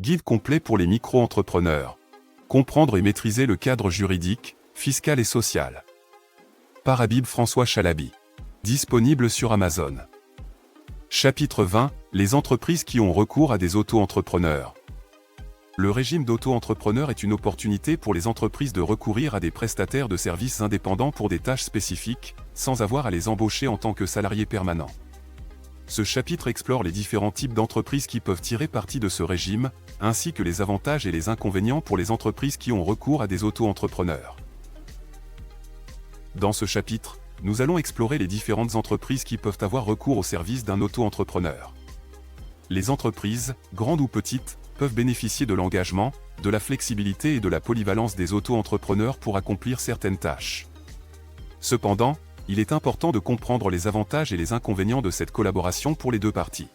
Guide complet pour les micro-entrepreneurs. Comprendre et maîtriser le cadre juridique, fiscal et social. Par Habib François Chalabi. Disponible sur Amazon. Chapitre 20. Les entreprises qui ont recours à des auto-entrepreneurs. Le régime d'auto-entrepreneur est une opportunité pour les entreprises de recourir à des prestataires de services indépendants pour des tâches spécifiques, sans avoir à les embaucher en tant que salariés permanents. Ce chapitre explore les différents types d'entreprises qui peuvent tirer parti de ce régime, ainsi que les avantages et les inconvénients pour les entreprises qui ont recours à des auto-entrepreneurs. Dans ce chapitre, nous allons explorer les différentes entreprises qui peuvent avoir recours au service d'un auto-entrepreneur. Les entreprises, grandes ou petites, peuvent bénéficier de l'engagement, de la flexibilité et de la polyvalence des auto-entrepreneurs pour accomplir certaines tâches. Cependant, il est important de comprendre les avantages et les inconvénients de cette collaboration pour les deux parties.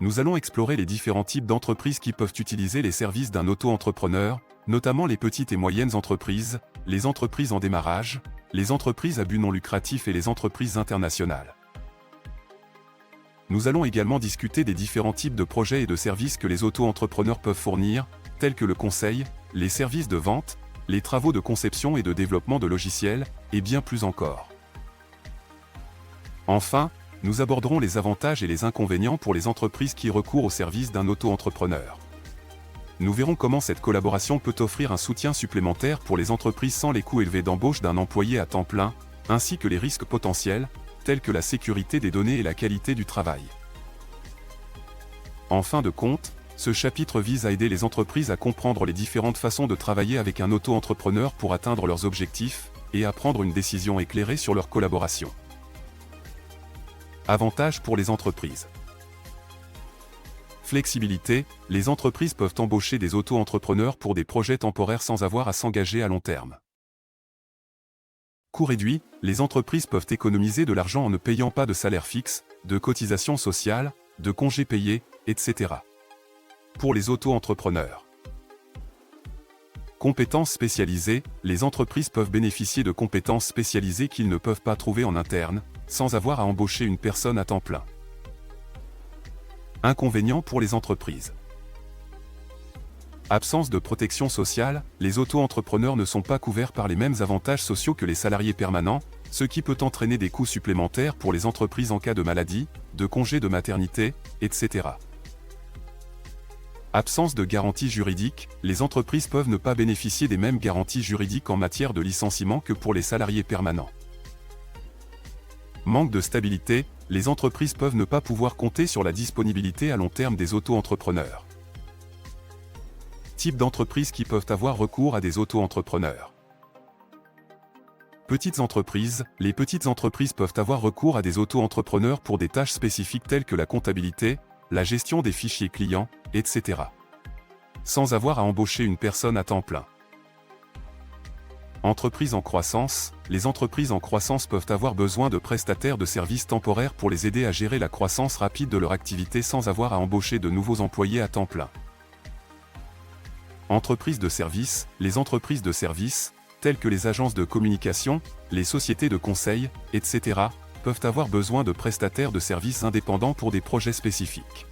Nous allons explorer les différents types d'entreprises qui peuvent utiliser les services d'un auto-entrepreneur, notamment les petites et moyennes entreprises, les entreprises en démarrage, les entreprises à but non lucratif et les entreprises internationales. Nous allons également discuter des différents types de projets et de services que les auto-entrepreneurs peuvent fournir, tels que le conseil, les services de vente, les travaux de conception et de développement de logiciels, et bien plus encore. Enfin, nous aborderons les avantages et les inconvénients pour les entreprises qui recourent au service d'un auto-entrepreneur. Nous verrons comment cette collaboration peut offrir un soutien supplémentaire pour les entreprises sans les coûts élevés d'embauche d'un employé à temps plein, ainsi que les risques potentiels, tels que la sécurité des données et la qualité du travail. En fin de compte, ce chapitre vise à aider les entreprises à comprendre les différentes façons de travailler avec un auto-entrepreneur pour atteindre leurs objectifs, et à prendre une décision éclairée sur leur collaboration. Avantages pour les entreprises. Flexibilité, les entreprises peuvent embaucher des auto-entrepreneurs pour des projets temporaires sans avoir à s'engager à long terme. Coût réduit, les entreprises peuvent économiser de l'argent en ne payant pas de salaire fixe, de cotisations sociales, de congés payés, etc. Pour les auto-entrepreneurs. Compétences spécialisées, les entreprises peuvent bénéficier de compétences spécialisées qu'ils ne peuvent pas trouver en interne, sans avoir à embaucher une personne à temps plein. Inconvénients pour les entreprises. Absence de protection sociale, les auto-entrepreneurs ne sont pas couverts par les mêmes avantages sociaux que les salariés permanents, ce qui peut entraîner des coûts supplémentaires pour les entreprises en cas de maladie, de congé de maternité, etc. Absence de garantie juridique, les entreprises peuvent ne pas bénéficier des mêmes garanties juridiques en matière de licenciement que pour les salariés permanents. Manque de stabilité, les entreprises peuvent ne pas pouvoir compter sur la disponibilité à long terme des auto-entrepreneurs. Type d'entreprises qui peuvent avoir recours à des auto-entrepreneurs. Petites entreprises, les petites entreprises peuvent avoir recours à des auto-entrepreneurs pour des tâches spécifiques telles que la comptabilité, la gestion des fichiers clients, etc. Sans avoir à embaucher une personne à temps plein. Entreprises en croissance, les entreprises en croissance peuvent avoir besoin de prestataires de services temporaires pour les aider à gérer la croissance rapide de leur activité sans avoir à embaucher de nouveaux employés à temps plein. Entreprises de services, les entreprises de services, telles que les agences de communication, les sociétés de conseil, etc., peuvent avoir besoin de prestataires de services indépendants pour des projets spécifiques.